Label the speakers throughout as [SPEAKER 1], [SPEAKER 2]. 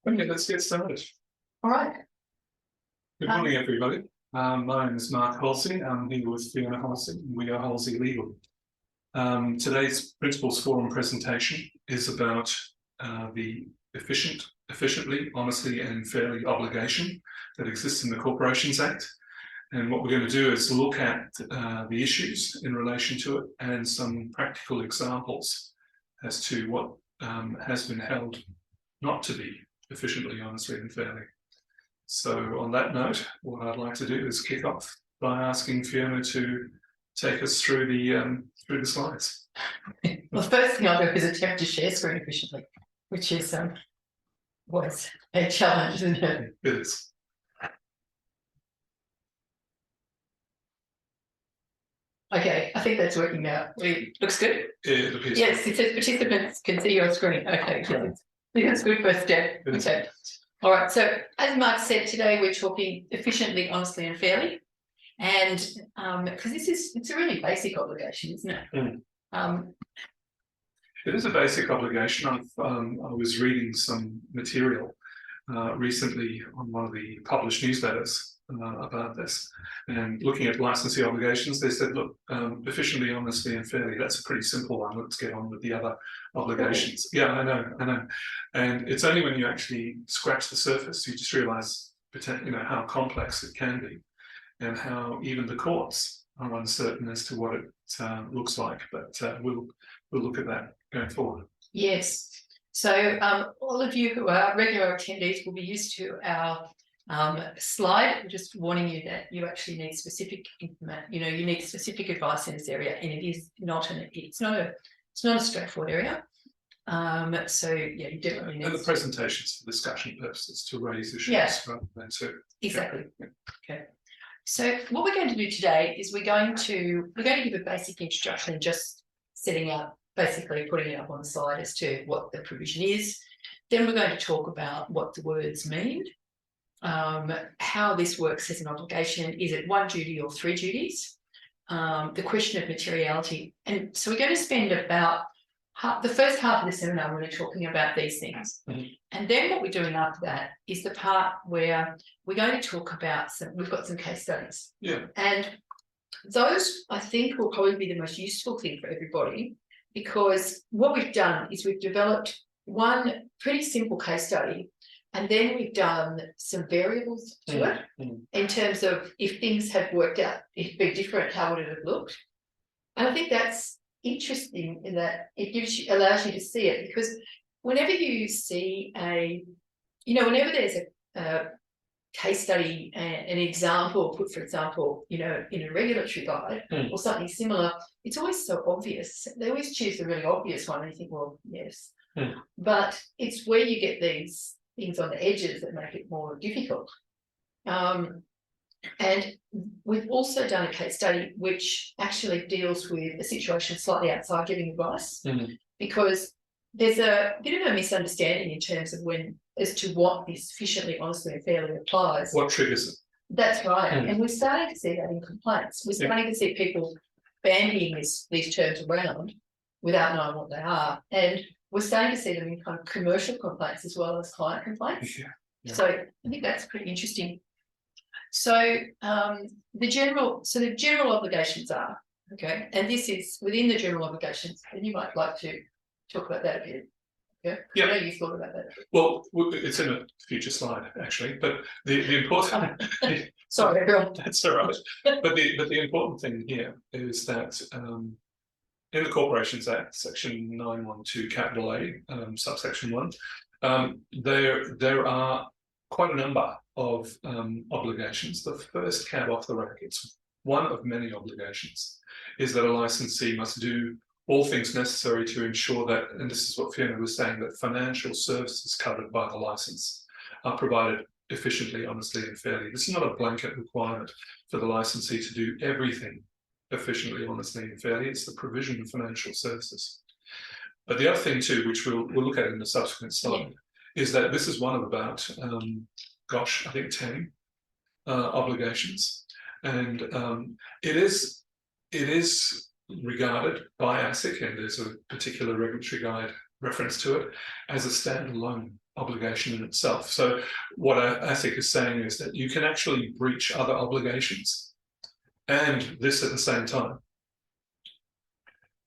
[SPEAKER 1] Okay, let's get started.
[SPEAKER 2] All right.
[SPEAKER 1] Good morning, everybody. My name is Mark Halsey. I'm here with Fiona Halsey, and we are Halsey Legal. Today's Principles Forum presentation is about the efficiently, honestly, and fairly obligation that exists in the Corporations Act. And what we're going to do is look at the issues in relation to it and some practical examples as to what has been held not to be efficiently, honestly, and fairly. So on that note, what I'd like to do is kick off by asking Fiona to take us through the slides.
[SPEAKER 2] Well, the first thing I'll do is attempt to share screen efficiently, which is was a challenge, isn't it?
[SPEAKER 1] It is.
[SPEAKER 2] Okay, I think that's working now. Looks good.
[SPEAKER 1] It appears.
[SPEAKER 2] Yes, it says participants can see your screen. Okay, that's a good first step. Okay. All right. So as Mark said, today we're talking efficiently, honestly, and fairly, and because it's a really basic obligation, isn't it?
[SPEAKER 1] It is a basic obligation. I was reading some material recently on one of the published newsletters about this, and looking at licensee obligations, they said, look, efficiently, honestly, and fairly, that's a pretty simple one. Let's get on with the other obligations. Yeah, I know. And it's only when you actually scratch the surface, you just realize, how complex it can be, and how even the courts are uncertain as to what it looks like. But we'll look at that going forward.
[SPEAKER 2] Yes. So all of you who are regular attendees will be used to our slide. I'm just warning you that you actually need specific information. You need specific advice in this area, and it is not it's not a straightforward area. So yeah, you definitely need.
[SPEAKER 1] And the presentations for discussion purposes to raise issues rather than to.
[SPEAKER 2] Exactly. Yeah. Okay. So what we're going to do today is we're going to give a basic introduction, just setting out, basically putting it up on the slide as to what the provision is. Then we're going to talk about what the words mean, how this works as an obligation. Is it one duty or three duties? The question of materiality. And so we're going to spend about the first half of the seminar really talking about these things. Mm-hmm. And then what we're doing after that is the part where we're going to talk about we've got some case studies.
[SPEAKER 1] Yeah.
[SPEAKER 2] And those, I think, will probably be the most useful thing for everybody, because what we've done is we've developed one pretty simple case study, and then we've done some variables to it in terms of if things had worked out, if it'd be different, how would it have looked? And I think that's interesting in that it allows you to see it, because whenever you see whenever there's a case study, an example put, for example, in a regulatory guide or something similar, it's always so obvious. They always choose the really obvious one and you think, well, yes. But it's where you get these things on the edges that make it more difficult. And we've also done a case study which actually deals with a situation slightly outside giving advice, because there's a bit of a misunderstanding in terms of as to what this efficiently, honestly, and fairly applies.
[SPEAKER 1] What triggers it?
[SPEAKER 2] That's right. And we're starting to see that in complaints. We're starting to see people bandying these terms around without knowing what they are. And we're starting to see them in kind of commercial complaints as well as client complaints. Yeah. So I think that's pretty interesting. So the general obligations are, okay, and this is within the general obligations, and you might like to talk about that a bit. Yeah. I know you thought about that.
[SPEAKER 1] Well, it's in a future slide actually, but the important.
[SPEAKER 2] Sorry, everyone.
[SPEAKER 1] That's all right. But the important thing here is that in the Corporations Act, Section 912, capital A, subsection 1, there are quite a number of obligations. The first cab off the rank, it's one of many obligations, is that a licensee must do all things necessary to ensure that, and this is what Fiona was saying, that financial services covered by the license are provided efficiently, honestly, and fairly. This is not a blanket requirement for the licensee to do everything efficiently, honestly, and fairly. It's the provision of financial services. But the other thing too, which we'll look at in the subsequent slide, is that this is one of about, I think 10 obligations, and it is regarded by ASIC, and there's a particular regulatory guide reference to it, as a standalone obligation in itself. So what ASIC is saying is that you can actually breach other obligations and this at the same time.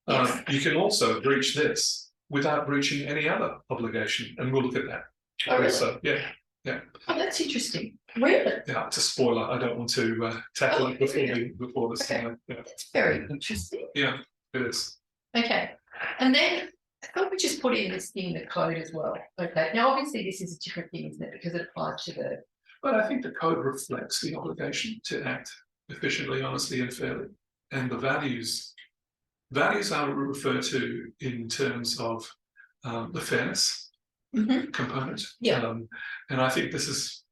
[SPEAKER 2] Yes.
[SPEAKER 1] You can also breach this without breaching any other obligation, and we'll look at that.
[SPEAKER 2] Oh, really?
[SPEAKER 1] So, yeah.
[SPEAKER 2] Oh, that's interesting. Really?
[SPEAKER 1] Yeah, it's a spoiler. I don't want to tackle it before this.
[SPEAKER 2] Okay. That's very interesting.
[SPEAKER 1] Yeah, it is.
[SPEAKER 2] Okay, and then I thought we just put in this in the code as well. Okay, now obviously this is a different thing, isn't it? Because it applies to the.
[SPEAKER 1] But I think the code reflects the obligation to act efficiently, honestly, and fairly, and the values are referred to in terms of the fairness component.
[SPEAKER 2] Yeah.
[SPEAKER 1] And I think this is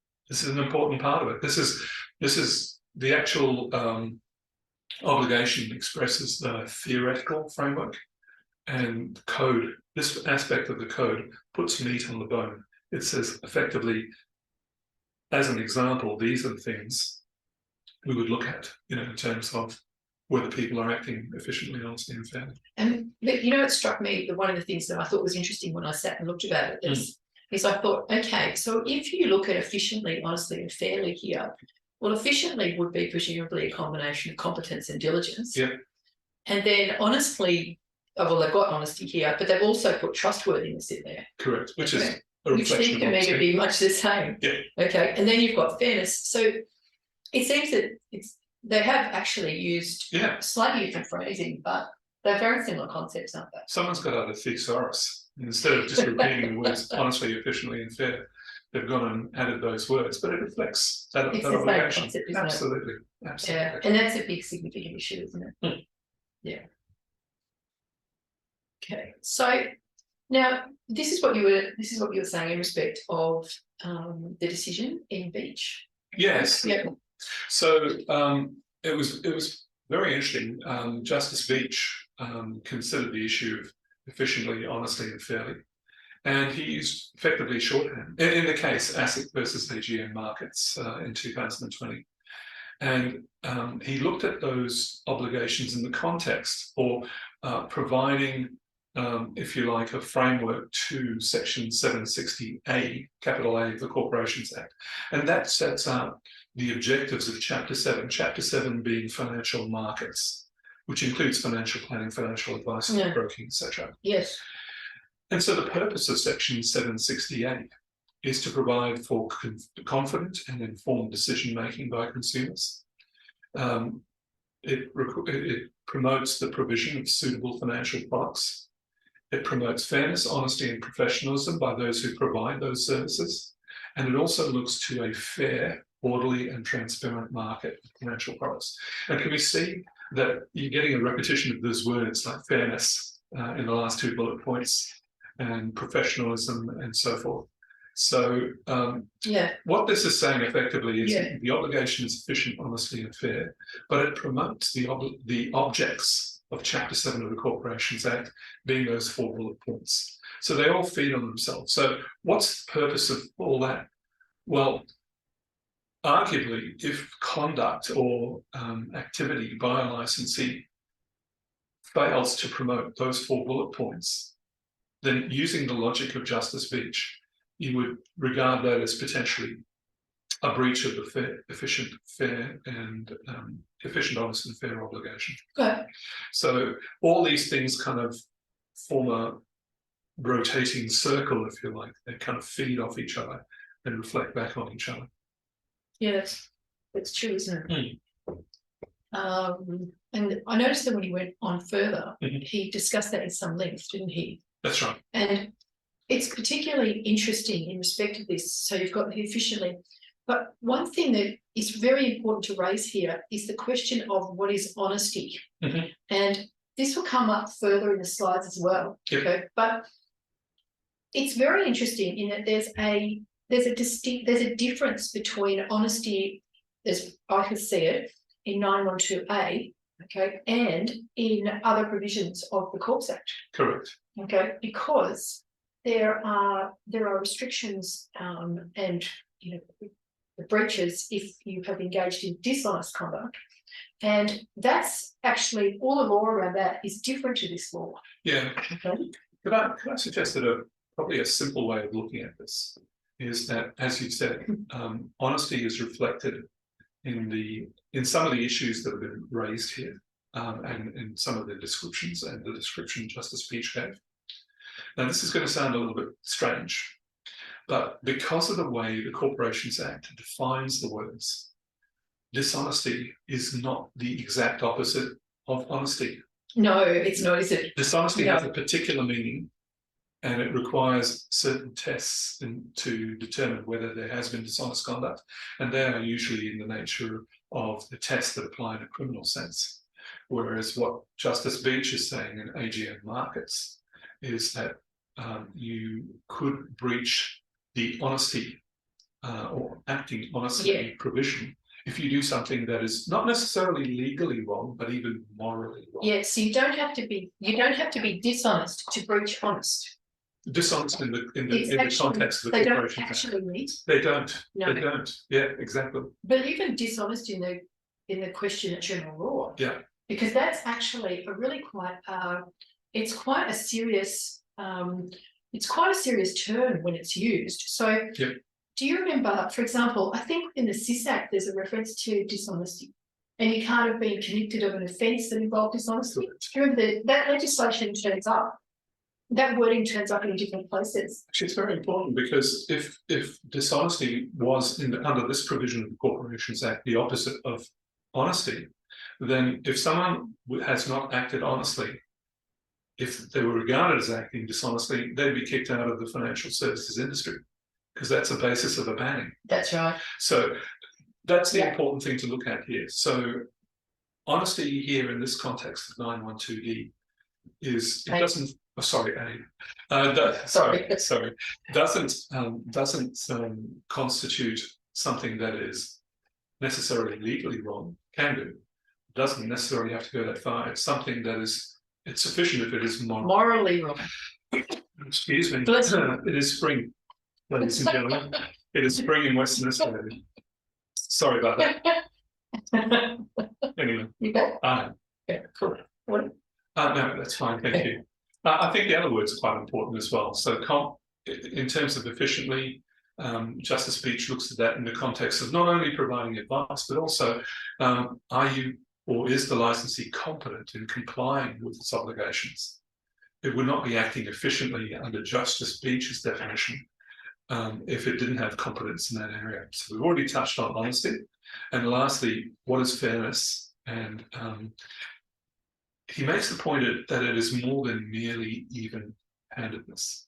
[SPEAKER 1] an important part of it. This is the actual obligation expresses the theoretical framework, and code. This aspect of the code puts meat on the bone. It says effectively, as an example, these are the things we would look at, in terms of whether people are acting efficiently, honestly, and fairly.
[SPEAKER 2] And it struck me that one of the things that I thought was interesting when I sat and looked about it is I thought, okay, so if you look at efficiently, honestly, and fairly here, well, efficiently would be presumably a combination of competence and diligence.
[SPEAKER 1] Yeah.
[SPEAKER 2] And then honestly, well, they've got honesty here, but they've also put trustworthiness in there.
[SPEAKER 1] Correct, which is a
[SPEAKER 2] which seems to me to be much the same.
[SPEAKER 1] Yeah.
[SPEAKER 2] Okay, and then you've got fairness. So it seems that they have actually used slightly different phrasing, but they're very similar concepts, aren't they?
[SPEAKER 1] Someone's got out a thesaurus, and instead of just repeating the words honestly, efficiently, and fair, they've gone and added those words, but it reflects that obligation.
[SPEAKER 2] Concept, isn't
[SPEAKER 1] Absolutely.
[SPEAKER 2] it?
[SPEAKER 1] Absolutely.
[SPEAKER 2] Yeah, and that's a big significant issue, isn't it? Yeah. Okay, so now this is what you were saying in respect of the decision in Beach.
[SPEAKER 1] Yes.
[SPEAKER 2] Yeah.
[SPEAKER 1] So it was very interesting. Justice Beach considered the issue of efficiently, honestly, and fairly, and he used effectively shorthand in the case ASIC versus AGM markets in 2020. And he looked at those obligations in the context or providing, if you like, a framework to Section 760A, capital A of the Corporations Act. And that sets out the objectives of Chapter 7, Chapter 7 being financial markets, which includes financial planning, financial advice, broking, etc.
[SPEAKER 2] Yes. And
[SPEAKER 1] so the purpose of Section 760A is to provide for confident and informed decision-making by consumers. It promotes the provision of suitable financial products. It promotes fairness, honesty, and professionalism by those who provide those services. And it also looks to a fair, orderly, and transparent market of financial products. And can we see that you're getting a repetition of those words like fairness in the last two bullet points, and professionalism, and so forth. So what this is saying effectively is the obligation is efficient, honestly, and fair, but it promotes the objects of Chapter 7 of the Corporations Act being those 4 bullet points. So they all feed on themselves. So what's the purpose of all that? Well, arguably, if conduct or activity by a licensee fails to promote those 4 bullet points, then using the logic of Justice Beach, you would regard that as potentially a breach of the efficient, honest, and fair obligation.
[SPEAKER 2] Okay.
[SPEAKER 1] So all these things kind of form a rotating circle, if you like. They kind of feed off each other and reflect back on each other.
[SPEAKER 2] Yeah, that's true, isn't it? And I noticed that when he went on further, he discussed that in some length, didn't he?
[SPEAKER 1] That's right.
[SPEAKER 2] And it's particularly interesting in respect of this. So you've got the efficiently, but one thing that is very important to raise here is the question of what is honesty. And this will come up further in the slides as well. Okay, but it's very interesting in that there's a difference between honesty, as I can see it, in 912A, okay, and in other provisions of the Corps Act.
[SPEAKER 1] Correct.
[SPEAKER 2] Okay, because there are restrictions and the breaches if you have engaged in dishonest conduct, and that's actually all the law around that is different to this law.
[SPEAKER 1] Yeah.
[SPEAKER 2] Okay.
[SPEAKER 1] Could I suggest that a probably a simple way of looking at this is that, as you said, honesty is reflected in some of the issues that have been raised here, and in some of the descriptions and the description Justice Peach gave. Now, this is going to sound a little bit strange, but because of the way the Corporations Act defines the words, dishonesty is not the exact opposite of honesty.
[SPEAKER 2] No, it's not, is it?
[SPEAKER 1] Dishonesty has a particular meaning, and it requires certain tests to determine whether there has been dishonest conduct, and they are usually in the nature of the tests that apply in a criminal sense. Whereas what Justice Beach is saying in AGM markets is that you could breach the honesty or acting honestly provision if you do something that is not necessarily legally wrong, but even morally wrong.
[SPEAKER 2] Yeah, so you don't have to be dishonest to breach honest.
[SPEAKER 1] Dishonest in the context of the
[SPEAKER 2] they
[SPEAKER 1] Corporations
[SPEAKER 2] don't actually meet.
[SPEAKER 1] They don't.
[SPEAKER 2] No.
[SPEAKER 1] They don't. Yeah, exactly.
[SPEAKER 2] But even dishonest in the question of general law.
[SPEAKER 1] Yeah. Because
[SPEAKER 2] that's actually a really it's quite a serious term when it's used. So do you remember, for example, I think in the SIS Act there's a reference to dishonesty, and you can't have been convicted of an offence that involved dishonesty. Do you remember that legislation turns up? That wording turns up in different places.
[SPEAKER 1] Actually, it's very important, because if dishonesty was under this provision of the Corporations Act the opposite of honesty, then if someone has not acted honestly, if they were regarded as acting dishonestly, they'd be kicked out of the financial services industry, because that's the basis of a banning.
[SPEAKER 2] That's right.
[SPEAKER 1] So that's the important thing to look at here. So honesty here in this context of 912D is, it doesn't, oh, sorry, doesn't constitute something that is necessarily legally wrong. Can do. Doesn't necessarily have to go that far. It's something that is, it's sufficient if it is
[SPEAKER 2] morally wrong.
[SPEAKER 1] Excuse me. It is spring, ladies and gentlemen. It is spring in Western Australia. Sorry about that. Anyway.
[SPEAKER 2] You go.
[SPEAKER 1] Yeah, cool. No, that's fine. Thank you. I think the other words are quite important as well. So in terms of efficiently, Justice Beach looks at that in the context of not only providing advice, but also are you or is the licensee competent in complying with its obligations? It would not be acting efficiently under Justice Beach's definition if it didn't have competence in that area. So we've already touched on honesty. And lastly, what is fairness? And he makes the point that it is more than merely even-handedness.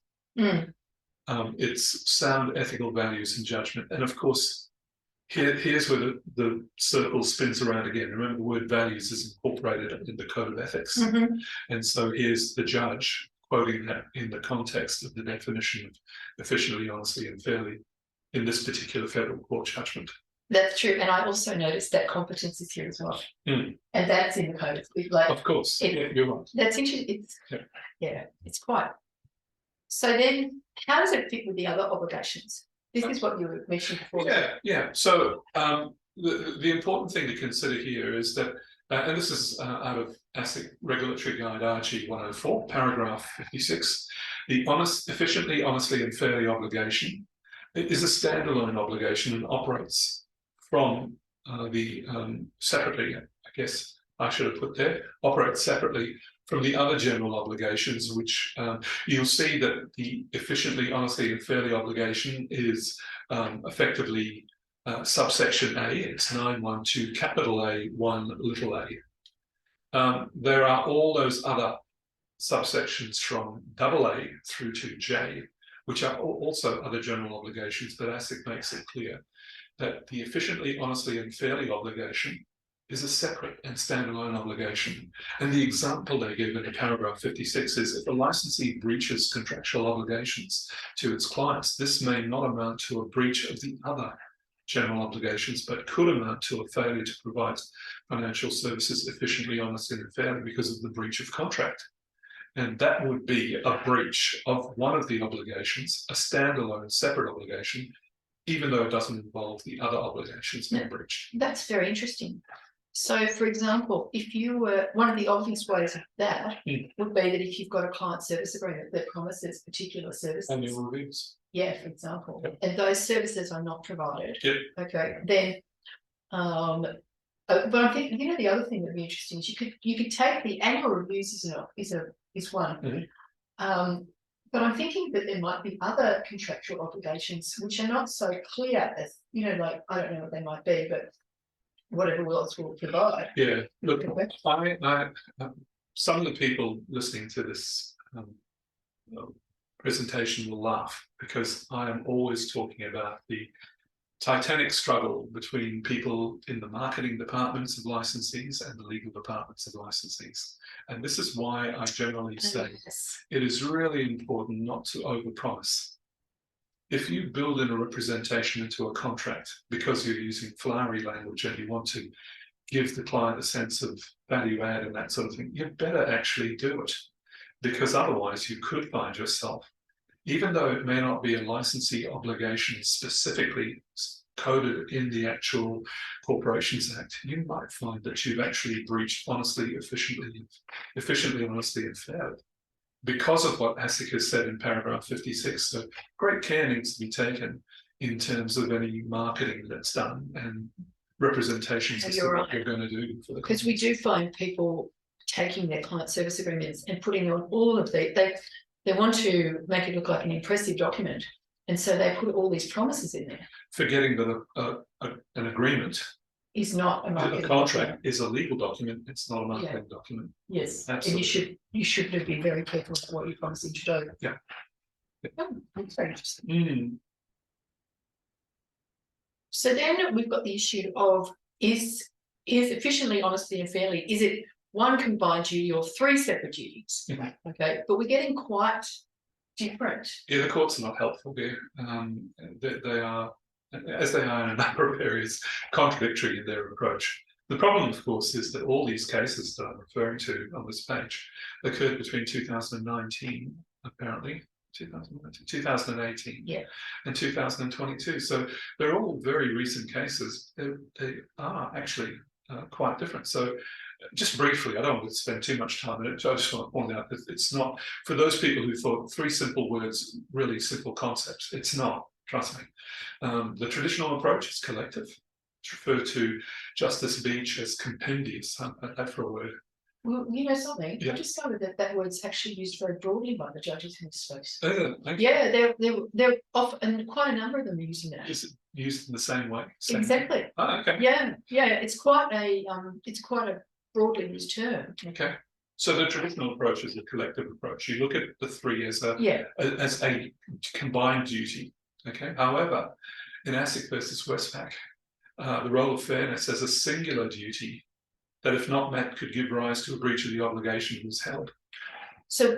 [SPEAKER 1] It's sound ethical values and judgment. And of course, here's where the circle spins around again. Remember, the word values is incorporated in the Code of Ethics. And so here's the judge quoting that in the context of the definition of efficiently, honestly, and fairly in this particular federal court judgment.
[SPEAKER 2] That's true. And I also noticed that competence is here as well. And that's in the code.
[SPEAKER 1] Of course. You're right.
[SPEAKER 2] That's interesting. It's quite. So then how does it fit with the other obligations? This is what you mentioned before.
[SPEAKER 1] So the important thing to consider here is that, and this is out of ASIC Regulatory Guide RG 104, paragraph 56, the efficiently, honestly, and fairly obligation is a standalone obligation and operates from separately, I guess I should have put there, operates separately from the other general obligations, which you'll see that the efficiently, honestly, and fairly obligation is effectively subsection A. It's 912 capital A, 1 little a. There are all those other subsections from AA through to J, which are also other general obligations, but ASIC makes it clear that the efficiently, honestly, and fairly obligation is a separate and standalone obligation. And the example they give in paragraph 56 is if a licensee breaches contractual obligations to its clients, this may not amount to a breach of the other general obligations, but could amount to a failure to provide financial services efficiently, honestly, and fairly because of the breach of contract. And that would be a breach of one of the obligations, a standalone separate obligation, even though it doesn't involve the other obligations being breached.
[SPEAKER 2] That's very interesting. So, for example, if you were, one of the obvious ways of that would be that if you've got a client service agreement that promises particular services.
[SPEAKER 1] Annual reviews.
[SPEAKER 2] Yeah, for example,
[SPEAKER 1] Yep.
[SPEAKER 2] and those services are not provided.
[SPEAKER 1] Yep.
[SPEAKER 2] Okay, then, but I think, you know, the other thing that'd be interesting is you could take the annual reviews is one. But I'm thinking that there might be other contractual obligations which are not so clear as, you know, like, I don't know what they might be, but whatever else will provide.
[SPEAKER 1] Yeah, look, some of the people listening to this presentation will laugh, because I am always talking about the titanic struggle between people in the marketing departments of licensees and the legal departments of licensees. And this is why I generally say it is really important not to overpromise. If you build in a representation into a contract because you're using flowery language and you want to give the client a sense of value add and that sort of thing, you better actually do it. Because otherwise you could find yourself, even though it may not be a licensee obligation specifically coded in the actual Corporations Act, you might find that you've actually breached honestly, efficiently, honestly, and fairly. Because of what ASIC has said in paragraph 56, so great care needs to be taken in terms of any marketing that's done and representations as to what you're going to do for the.
[SPEAKER 2] Because we do find people taking their client service agreements and putting on all of they want to make it look like an impressive document, and so they put all these promises in there,
[SPEAKER 1] forgetting that an agreement
[SPEAKER 2] is not a marketing
[SPEAKER 1] contract
[SPEAKER 2] document.
[SPEAKER 1] Is a legal document. It's not a marketing document.
[SPEAKER 2] Yes,
[SPEAKER 1] absolutely.
[SPEAKER 2] And you should be very careful with what you're promising to do.
[SPEAKER 1] Yeah.
[SPEAKER 2] Oh, that's very interesting. So then we've got the issue of is efficiently, honestly, and fairly, is it one combined duty or three separate duties? Okay, but we're getting quite different.
[SPEAKER 1] Yeah, the courts are not helpful here. They are, as they are in a number of areas, contradictory in their approach. The problem, of course, is that all these cases that I'm referring to on this page occurred between 2019, apparently, 2018, and 2022. So they're all very recent cases. They are actually quite different. So just briefly, I don't want to spend too much time on it. I just want to point out that it's not, for those people who thought three simple words, really simple concepts, it's not, trust me. The traditional approach is collective. It's referred to Justice Beach as compendious, that for a word.
[SPEAKER 2] Well, you know something, I discovered that word's actually used very broadly by the judges in this space. They're often, quite a number of them are using that.
[SPEAKER 1] Is it used in the same way?
[SPEAKER 2] Exactly.
[SPEAKER 1] Oh, okay.
[SPEAKER 2] Yeah, it's quite a broadly used term.
[SPEAKER 1] Okay. So the traditional approach is a collective approach. You look at the three as a combined duty. Okay. However, in ASIC versus Westpac, the role of fairness as a singular duty that, if not met, could give rise to a breach of the obligation was held. So,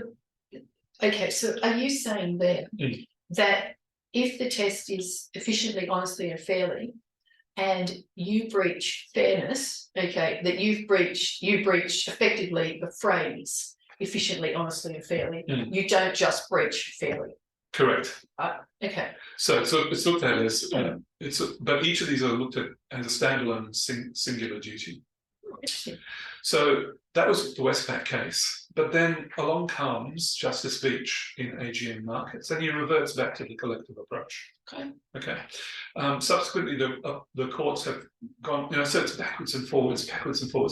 [SPEAKER 2] okay. So, are you saying then that if the test is efficiently, honestly, and fairly, and you breach fairness, okay, that you breach effectively the phrase efficiently, honestly, and fairly. You don't just breach fairly.
[SPEAKER 1] Correct.
[SPEAKER 2] Okay.
[SPEAKER 1] So it's looked at as but each of these are looked at as a standalone singular duty.
[SPEAKER 2] Interesting.
[SPEAKER 1] So that was the Westpac case, but then along comes Justice Beach in AGM markets, and he reverts back to the collective approach. Okay. Subsequently, the courts have gone, so it's backwards and forwards.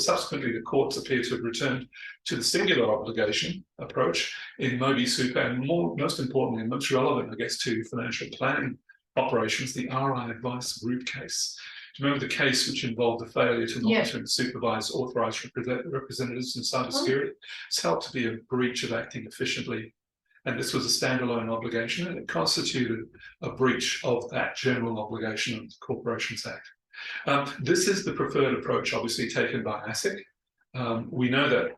[SPEAKER 1] Subsequently, the courts appear to have returned to the singular obligation approach in Moby Super, and most importantly, and most relevant, I guess, to financial planning operations, the RI Advice Group case. Do you remember the case which involved the failure to monitor and supervise authorised representatives in cybersecurity? It's held to be a breach of acting efficiently, and this was a standalone obligation, and it constituted a breach of that general obligation of the Corporations Act. This is the preferred approach, obviously, taken by ASIC. We know that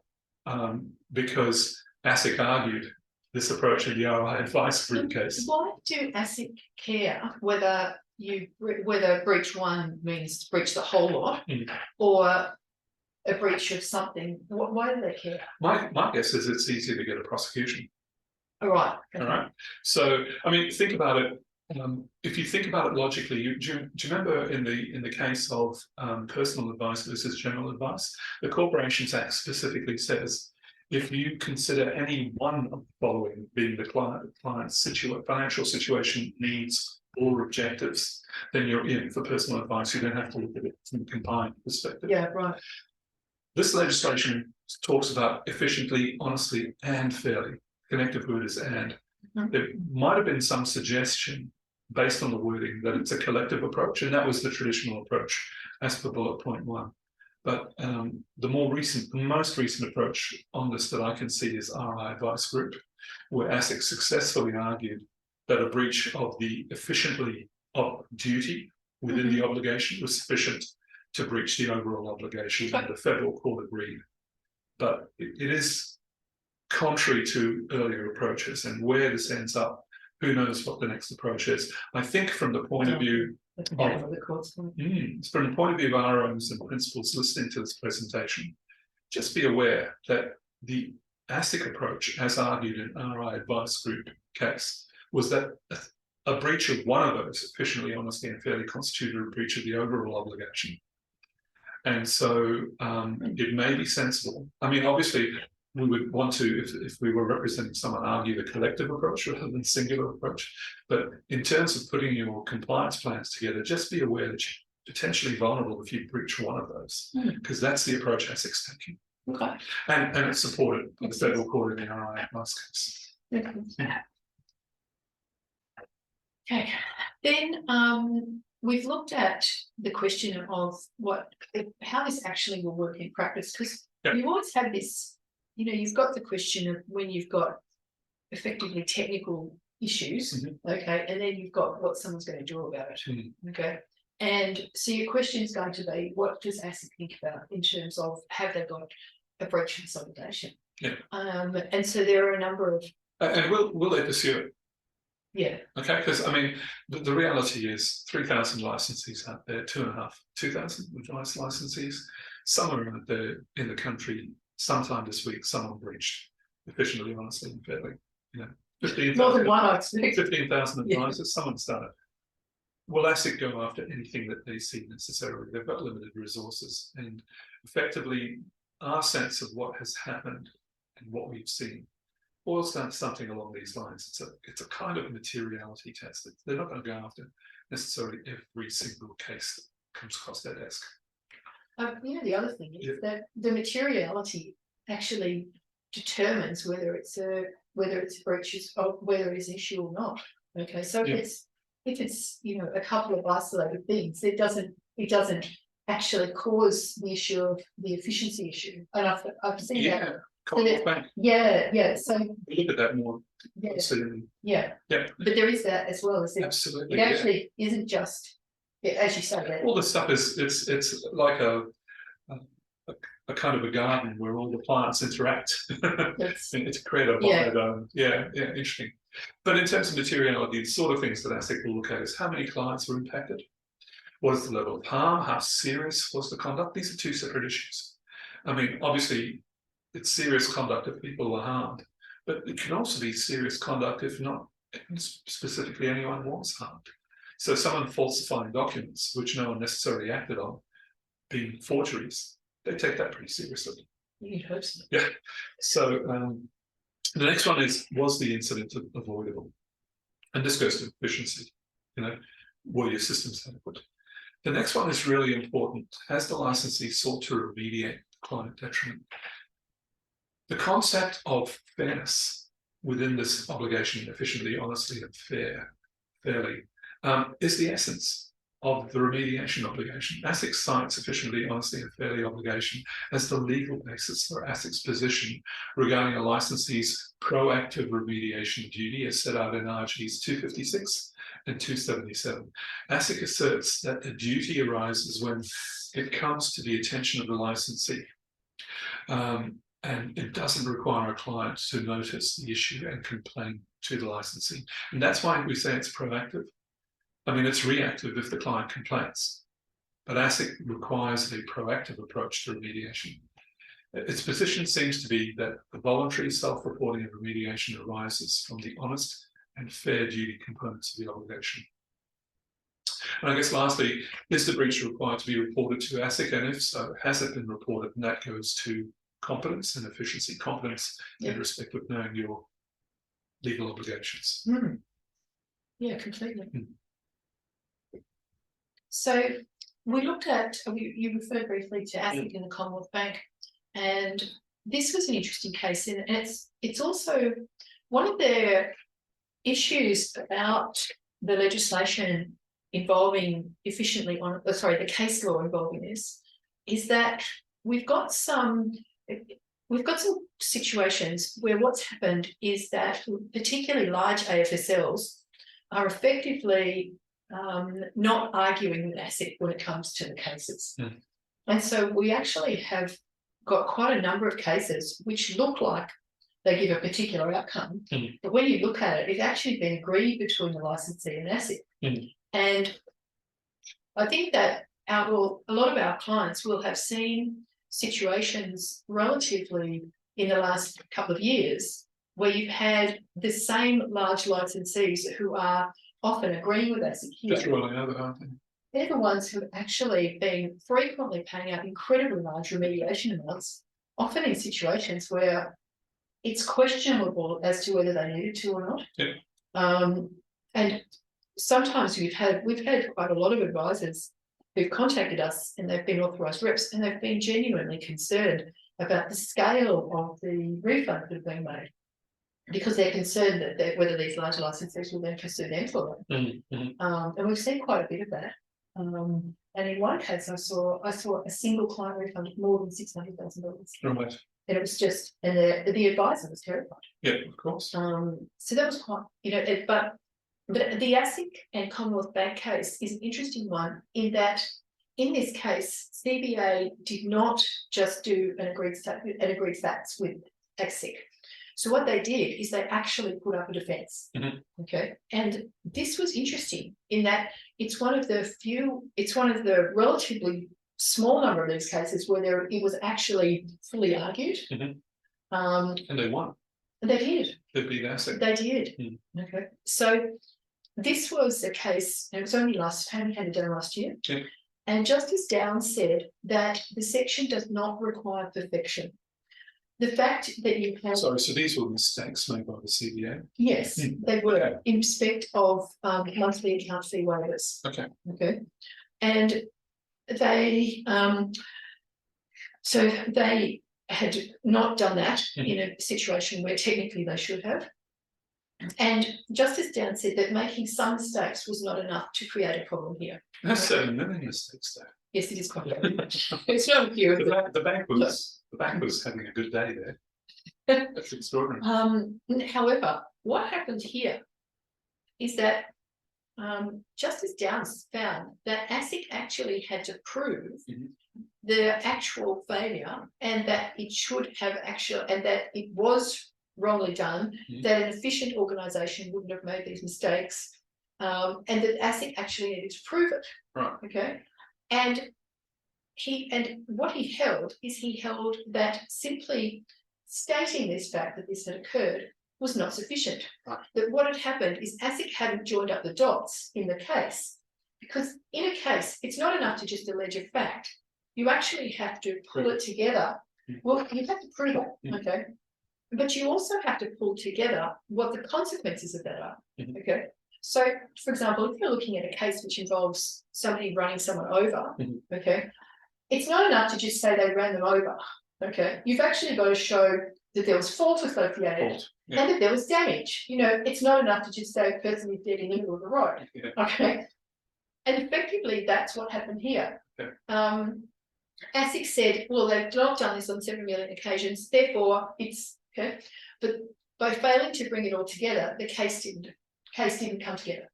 [SPEAKER 1] because ASIC argued this approach in the RI Advice Group case.
[SPEAKER 2] Why do ASIC care whether breach one means breach the whole lot or a breach of something? Why do they care?
[SPEAKER 1] My guess is it's easier to get a prosecution.
[SPEAKER 2] All right.
[SPEAKER 1] Okay. All right. So, I mean, think about it. If you think about it logically, do you remember in the case of personal advice versus general advice, the Corporations Act specifically says if you consider any one of the following being the client's financial situation, needs, or objectives, then you're in for personal advice. You don't have to look at it from a combined perspective.
[SPEAKER 2] Yeah, right.
[SPEAKER 1] This legislation talks about efficiently, honestly, and fairly. Connective word is and. There might have been some suggestion based on the wording that it's a collective approach, and that was the traditional approach as per bullet point 1. But the most recent approach on this that I can see is RI Advice Group, where ASIC successfully argued that a breach of the efficiently of duty within the obligation was sufficient to breach the overall obligation, and the federal court agreed. But it is contrary to earlier approaches, and where this ends up, who knows what the next approach is. I think from the point of view from the point of view of ROs and principals listening to this presentation, just be aware that the ASIC approach, as argued in RI Advice Group case, was that a breach of one of those, efficiently, honestly, and fairly, constituted a breach of the overall obligation. And so it may be sensible. I mean, obviously, we would want to, if we were representing someone, argue the collective approach rather than singular approach. But in terms of putting your compliance plans together, just be aware that you're potentially vulnerable if you breach one of those, because that's the approach ASIC's taking.
[SPEAKER 2] Okay.
[SPEAKER 1] And it's supported by the federal court in the RI Advice case.
[SPEAKER 2] Okay. Then we've looked at the question of how this actually will work in practice, because you always have this. You know, you've got the question of when you've got effectively technical issues, okay, and then you've got what someone's going to do about it, okay. And so your question is going to be, what does ASIC think about in terms of have they got a breach of this obligation?
[SPEAKER 1] Yeah.
[SPEAKER 2] And so there are a number of.
[SPEAKER 1] And will they pursue it?
[SPEAKER 2] Yeah.
[SPEAKER 1] Okay, because I mean, the reality is 3,000 licensees out there, 2,000 advice licensees, somewhere out there in the country. Sometime this week, someone breached efficiently, honestly, and fairly. You know, 15,000.
[SPEAKER 2] More than one, I expect.
[SPEAKER 1] 15,000 advisors. Someone's done it. Will ASIC go after anything that they see necessarily? They've got limited resources, and effectively, our sense of what has happened and what we've seen boils down to something along these lines. It's a kind of materiality test. They're not going to go after necessarily every single case that comes across their desk.
[SPEAKER 2] You know, the other thing is that the materiality actually determines whether it's breaches or whether it's an issue or not. Okay, so if it's you know, a couple of isolated things, it doesn't actually cause the issue of the efficiency issue. And I've seen that. So
[SPEAKER 1] look at that more.
[SPEAKER 2] But there is that as well.
[SPEAKER 1] Absolutely.
[SPEAKER 2] It actually isn't just. As you say, that
[SPEAKER 1] all the stuff is it's like a kind of a garden where all the plants interact to create a biodome. Interesting. But in terms of materiality, the sort of things that ASIC will look at is how many clients were impacted, what is the level of harm, how serious was the conduct. These are two separate issues. I mean, obviously, it's serious conduct if people were harmed, but it can also be serious conduct if not specifically anyone was harmed. So someone falsifying documents, which no one necessarily acted on, being forgeries, they take that pretty seriously.
[SPEAKER 2] You'd hope so.
[SPEAKER 1] Yeah. So the next one is, was the incident avoidable? And this goes to efficiency. You know, were your systems adequate? The next one is really important. Has the licensee sought to remediate client detriment? The concept of fairness within this obligation, efficiently, honestly, and fairly, is the essence of the remediation obligation. ASIC cites efficiently, honestly, and fairly obligation as the legal basis for ASIC's position regarding a licensee's proactive remediation duty as set out in RGs 256 and 277. ASIC asserts that a duty arises when it comes to the attention of the licensee. And it doesn't require a client to notice the issue and complain to the licensee. And that's why we say it's proactive. I mean, it's reactive if the client complains, but ASIC requires a proactive approach to remediation. Its position seems to be that the voluntary self-reporting of remediation arises from the honest and fair duty components of the obligation. And I guess lastly, is the breach required to be reported to ASIC, and if so, has it been reported? And that goes to competence and efficiency. Competence in respect of knowing your legal obligations.
[SPEAKER 2] Yeah, completely. So we looked at, you referred briefly to ASIC in the Commonwealth Bank, and this was an interesting case, and it's also one of the issues about the legislation involving efficiently on, the case law involving this, is that we've got some situations where what's happened is that particularly large AFSLs are effectively not arguing with ASIC when it comes to the cases. And so we actually have got quite a number of cases which look like they give a particular outcome, but when you look at it, it's actually been agreed between the licensee and ASIC. And I think that a lot of our clients will have seen situations relatively in the last couple of years where you've had the same large licensees who are often agreeing with ASIC here.
[SPEAKER 1] Just rolling over, aren't they?
[SPEAKER 2] They're the ones who have actually been frequently paying out incredibly large remediation amounts, often in situations where it's questionable as to whether they needed to or not. And sometimes we've had quite a lot of advisors who've contacted us, and they've been authorised reps, and they've been genuinely concerned about the scale of the refunds that have been made, because they're concerned that whether these large licensees will then pursue them for them. And we've seen quite a bit of that. And in one case, I saw a single client refund of more than $600,000.
[SPEAKER 1] Right.
[SPEAKER 2] And it was just, and the advisor was terrified.
[SPEAKER 1] Yeah, of course.
[SPEAKER 2] So that was quite, but the ASIC and Commonwealth Bank case is an interesting one in that, in this case, CBA did not just do an agreed facts with ASIC. So what they did is they actually put up a defence. Okay, and this was interesting in that it's one of the relatively small number of these cases where it was actually fully argued.
[SPEAKER 1] And they won.
[SPEAKER 2] They did.
[SPEAKER 1] The big ASIC.
[SPEAKER 2] They did. Okay, so this was a case, and it was only handed down last year. And Justice Downs said that the section does not require perfection. The fact that you have...
[SPEAKER 1] Sorry, so these were mistakes made by the CBA?
[SPEAKER 2] Yes, they were in respect of monthly account fee waivers. Okay. And they, so they had not done that in a situation where technically they should have. And Justice Downs said that making some mistakes was not enough to create a problem here.
[SPEAKER 1] There's 7 million mistakes there.
[SPEAKER 2] Yes, it is quite bad. It's not a few.
[SPEAKER 1] The bank was having a good day there. That's extraordinary.
[SPEAKER 2] However, what happened here is that Justice Downs found that ASIC actually had to prove the actual failure, and that it should have and that it was wrongly done, that an efficient organisation wouldn't have made these mistakes, and that ASIC actually needed to prove it.
[SPEAKER 1] Right.
[SPEAKER 2] Okay. And what he held that simply stating this fact that this had occurred was not sufficient.
[SPEAKER 1] Right.
[SPEAKER 2] That what had happened is ASIC hadn't joined up the dots in the case, because in a case, it's not enough to just allege a fact. You actually have to pull it together. Well, you have to prove it, okay? But you also have to pull together what the consequences of that are, okay? So, for example, if you're looking at a case which involves somebody running someone over, okay, it's not enough to just say they ran them over, okay? You've actually got to show that there was fault associated and that there was damage. It's not enough to just say a person is dead in the middle of the road, okay? And effectively, that's what happened here. ASIC said, well, they've not done this on 7 million occasions, therefore it's, okay? But by failing to bring it all together, the case didn't come together.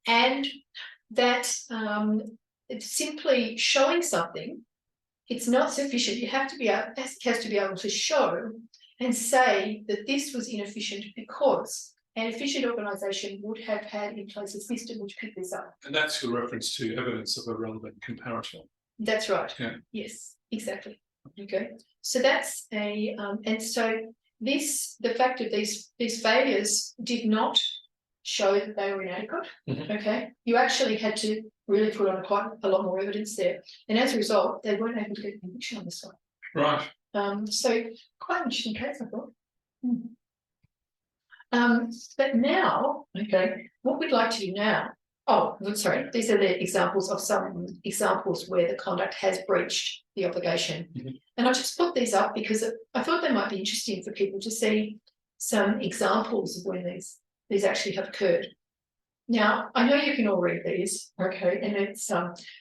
[SPEAKER 2] And that it's simply showing something, it's not sufficient. You have to be able, ASIC has to be able to show and say that this was inefficient because an efficient organisation would have had in place a system which picked this up. And
[SPEAKER 1] that's your reference to evidence of a relevant comparator.
[SPEAKER 2] That's right. Yes, exactly. Okay. So that's and so the fact of these failures did not show that they were inadequate.
[SPEAKER 1] Mhm.
[SPEAKER 2] Okay, you actually had to really put on quite a lot more evidence there, and as a result, they weren't able to get a conviction on this one.
[SPEAKER 1] Right.
[SPEAKER 2] So quite an interesting case, I thought. But now, okay, what we'd like to do now. Oh, sorry. These are the examples of some examples where the conduct has breached the obligation, and I just put these up because I thought they might be interesting for people to see some examples of when these actually have occurred. Now, I know you can all read these, okay, and it's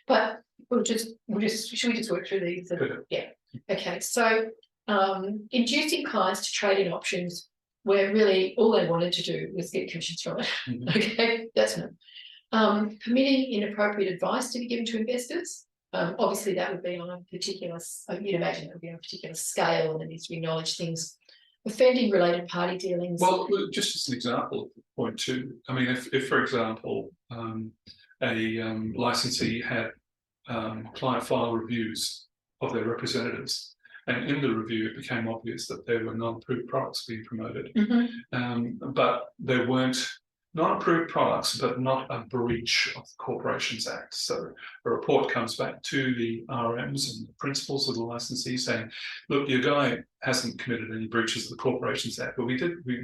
[SPEAKER 2] but should we just work through these? Yeah. Okay. So, inducing clients to trade in options where really all they wanted to do was get commissions from it. Okay, that's not. Permitting inappropriate advice to be given to investors. Obviously, that would be on a particular. You'd imagine it would be on a particular scale, and there needs to be acknowledged things. Offending related party dealings.
[SPEAKER 1] Well, look, just as an example, point two. I mean, if for example, a licensee had client file reviews of their representatives, and in the review it became obvious that there were non-approved products being promoted, but there weren't non-approved products, but not a breach of the Corporations Act. So a report comes back to the RMs and the principals of the licensee saying, look, your guy hasn't committed any breaches of the Corporations Act, but we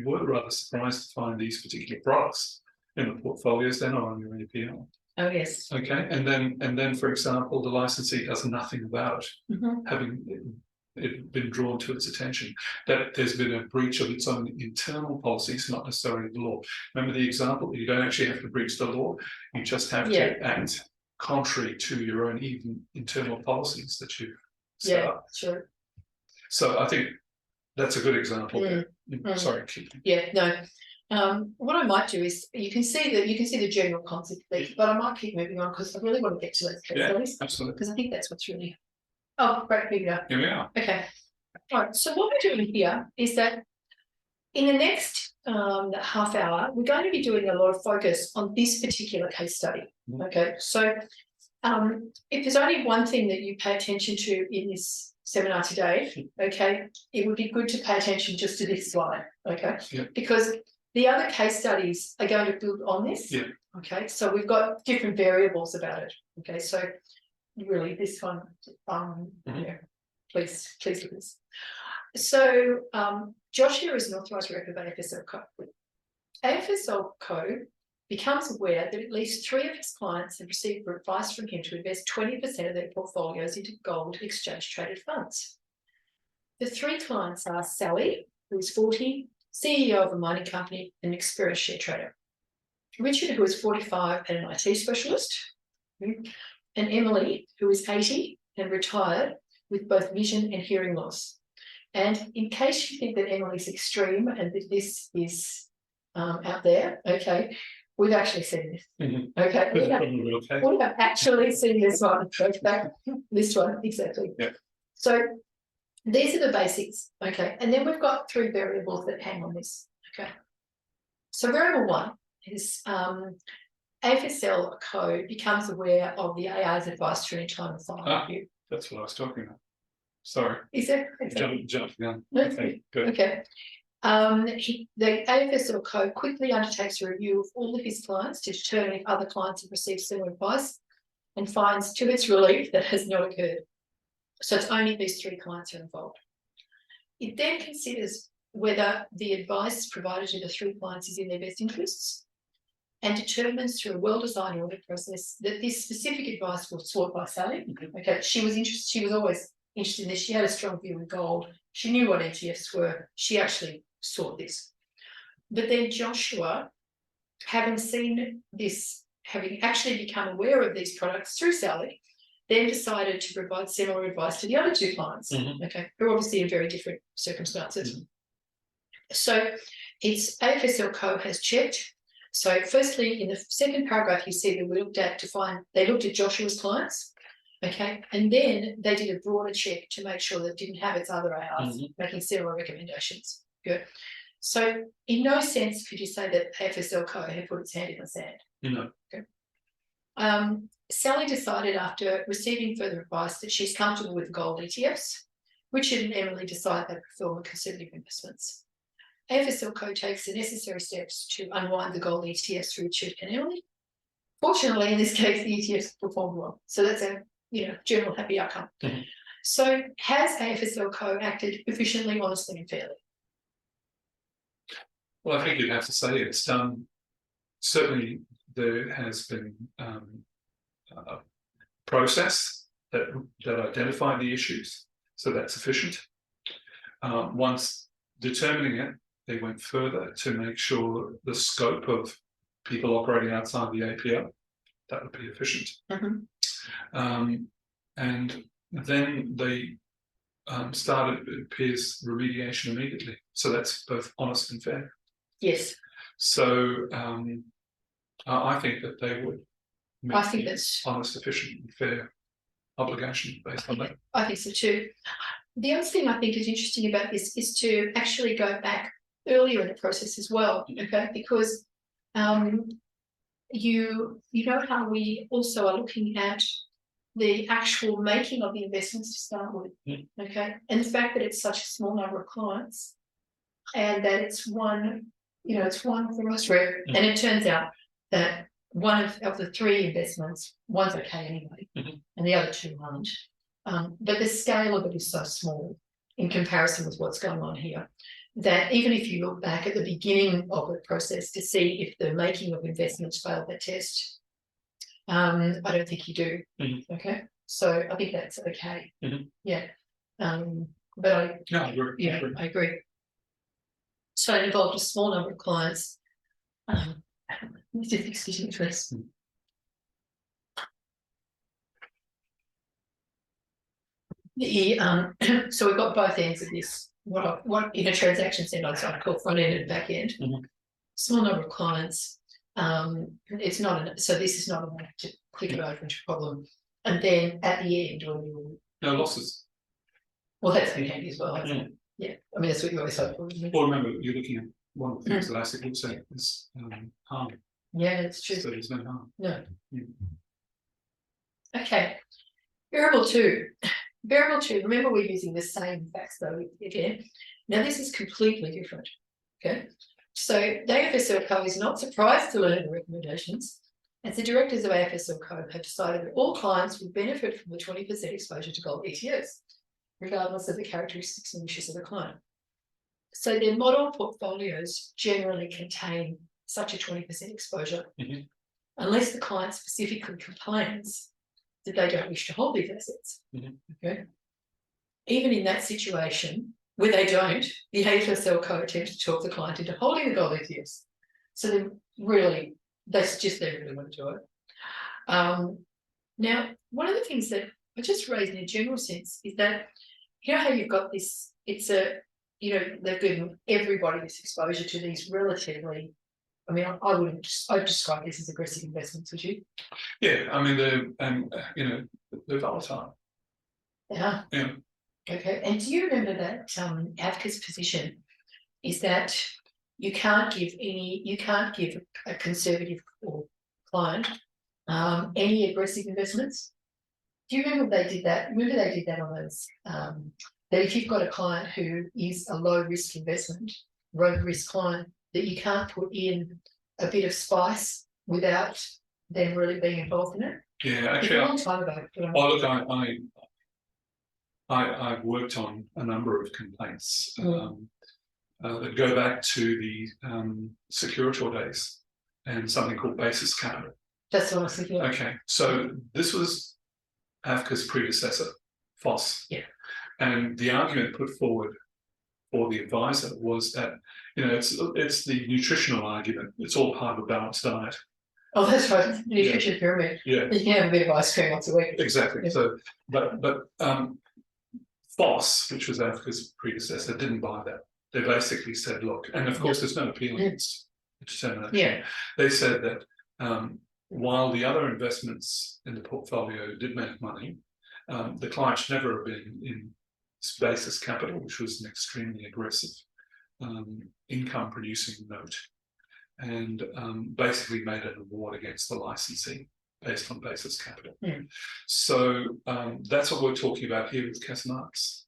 [SPEAKER 1] were rather surprised to find these particular products in the portfolios. They're not on your APL.
[SPEAKER 2] Oh, yes.
[SPEAKER 1] Okay, and then for example, the licensee does nothing about it, having it been drawn to its attention that there's been a breach of its own internal policies, not necessarily the law. Remember the example, you don't actually have to breach the law, you just have to act contrary to your own even internal policies that you've set up.
[SPEAKER 2] Sure.
[SPEAKER 1] So I think that's a good example. Sorry.
[SPEAKER 2] Yeah, no. What I might do is you can see the general concept there, but I might keep moving on because I really want to get to those case studies.
[SPEAKER 1] Absolutely.
[SPEAKER 2] Because I think that's what's really. Oh, great, here we go.
[SPEAKER 1] Here we are.
[SPEAKER 2] Okay. All right. So what we're doing here is that in the next half hour, we're going to be doing a lot of focus on this particular case study. Okay. So if there's only one thing that you pay attention to in this seminar today, okay, it would be good to pay attention just to this slide. Okay. Because the other case studies are going to build on this. Okay. So we've got different variables about it. Okay. So really this one, please look at this. So Joshua is an authorised rep of AFSL Co. AFSL Co becomes aware that at least 3 of his clients have received advice from him to invest 20% of their portfolios into gold exchange traded funds. The 3 clients are Sally, who is 40, CEO of a mining company, and an experienced share trader. Richard, who is 45 and an IT specialist. And Emily, who is 80 and retired with both vision and hearing loss. And in case you think that Emily's extreme and that this is out there, okay, we've actually seen this. Okay, we have actually seen this one. Okay, this one, exactly. So these are the basics, okay, and then we've got 3 variables that hang on this, okay. So variable 1 is AFSL Co becomes aware of the AR's advice during time of file review.
[SPEAKER 1] That's what I was talking about. Sorry.
[SPEAKER 2] Is that
[SPEAKER 1] jump down?
[SPEAKER 2] Okay, good. Okay. The AFSL Co quickly undertakes a review of all of his clients to determine if other clients have received similar advice, and finds to its relief that has not occurred. So it's only these 3 clients are involved. It then considers whether the advice provided to the 3 clients is in their best interests, and determines through a well-designed audit process that this specific advice was sought by Sally. Okay, she was always interested in this. She had a strong view in gold. She knew what ETFs were. She actually sought this. But then Joshua, having seen this, having actually become aware of these products through Sally, then decided to provide similar advice to the other 2 clients. Okay, who are obviously in very different circumstances. So it's AFSL Co has checked. So firstly, in the second paragraph, you see that they looked at Joshua's clients, okay, and then they did a broader check to make sure that it didn't have its other ARs, making similar recommendations. Good. So in no sense could you say that AFSL Co had put its hand in the sand.
[SPEAKER 1] No.
[SPEAKER 2] Okay. Sally decided after receiving further advice that she's comfortable with gold ETFs. Richard and Emily decided they prefer more conservative investments. AFSL code takes the necessary steps to unwind the gold ETFs through tube penalty. Fortunately, in this case, the ETFs performed well. So that's a general happy outcome.
[SPEAKER 1] Mm-hmm.
[SPEAKER 2] So has AFSL code acted efficiently, honestly, and fairly?
[SPEAKER 1] Well, I think you'd have to say it's done. Certainly, there has been a process that identified the issues, so that's sufficient. Once determining it, they went further to make sure the scope of people operating outside the APO, that would be efficient.
[SPEAKER 2] Mm-hmm.
[SPEAKER 1] And then they started, it appears, remediation immediately. So that's both honest and fair.
[SPEAKER 2] Yes.
[SPEAKER 1] So I think that they would meet
[SPEAKER 2] I think that's
[SPEAKER 1] honest, efficient, and fair obligation based on that.
[SPEAKER 2] I think so too. The other thing I think is interesting about this is to actually go back earlier in the process as well, okay? Because you know how we also are looking at the actual making of the investments to start with, okay? And the fact that it's such a small number of clients and that it's one, it's one for most rare. And it turns out that one of the three investments, one's okay anyway, and the other two aren't. But the scale of it is so small in comparison with what's going on here, that even if you look back at the beginning of the process to see if the making of investments failed that test, I don't think you do. Okay, so I think that's okay. Yeah, but I agree. So it involved a small number of clients. Just excuse me, please. So we've got both ends of this. What in a transaction center I'd call front end and back end. Small number of clients. It's not so this is not enough to click it over into a problem. And then at the end, when you
[SPEAKER 1] no losses.
[SPEAKER 2] Well, that's been handy as well. Yeah, I mean that's what you always hope for.
[SPEAKER 1] Well, remember you're looking at one of the things that ASIC looks at is harm.
[SPEAKER 2] Yeah, that's true.
[SPEAKER 1] So there's no harm.
[SPEAKER 2] No. Okay. Variable two. Variable two, remember we're using the same facts though again. Now this is completely different. Okay. So the AFSL Co is not surprised to learn the recommendations, as the directors of AFSL Co have decided that all clients will benefit from the 20% exposure to gold ETFs, regardless of the characteristics and wishes of the client. So their model portfolios generally contain such a 20% exposure, unless the client specifically complains that they don't wish to hold these assets. Okay. Even in that situation, where they don't, the AFSL Co attempts to talk the client into holding the gold ETFs. So they really want to do it. Now, one of the things that I just raised in a general sense is that, how you've got this, it's they've given everybody this exposure to these relatively, I mean, I'd describe this as aggressive investments, would you?
[SPEAKER 1] Yeah, I mean, they're volatile.
[SPEAKER 2] Yeah. Okay, and do you remember that AFCA's position is that you can't give a conservative or client any aggressive investments? Do you remember they did that? Remember they did that on those, that if you've got a client who is a low risk investment, low risk client, that you can't put in a bit of spice without them really being involved in it?
[SPEAKER 1] Yeah, actually,
[SPEAKER 2] a long time ago.
[SPEAKER 1] Look, I've worked on a number of complaints that go back to the Securitor days and something called basis capital.
[SPEAKER 2] That's what I was thinking.
[SPEAKER 1] Okay, so this was AFCA's predecessor, FOSS.
[SPEAKER 2] Yeah. And
[SPEAKER 1] the argument put forward for the advisor was that, it's the nutritional argument. It's all part of a balanced diet.
[SPEAKER 2] Oh, that's right. Nutrition pyramid.
[SPEAKER 1] Yeah.
[SPEAKER 2] You can have a bit of ice cream once a week.
[SPEAKER 1] Exactly.
[SPEAKER 2] Yeah.
[SPEAKER 1] So, but FOSS, which was AFCA's predecessor, didn't buy that. They basically said, look, and of course there's no appeal against the determination.
[SPEAKER 2] Yeah.
[SPEAKER 1] They said that while the other investments in the portfolio did make money, the client should never have been in basis capital, which was an extremely aggressive income producing note, and basically made an award against the licensee based on basis capital. So that's what we're talking about here with Casamance.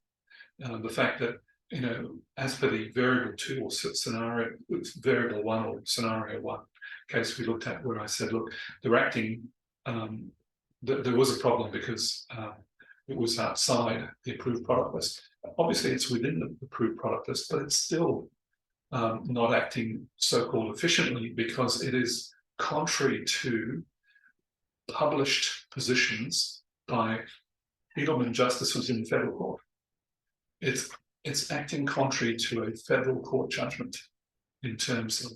[SPEAKER 1] The fact that as per the variable 2 or scenario, variable 1 or scenario 1 case we looked at, where I said, look, they're acting, there was a problem because it was outside the approved product list. Obviously, it's within the approved product list, but it's still not acting so-called efficiently because it is contrary to published positions by Edelman justices in the federal court. It's acting contrary to a federal court judgment in terms of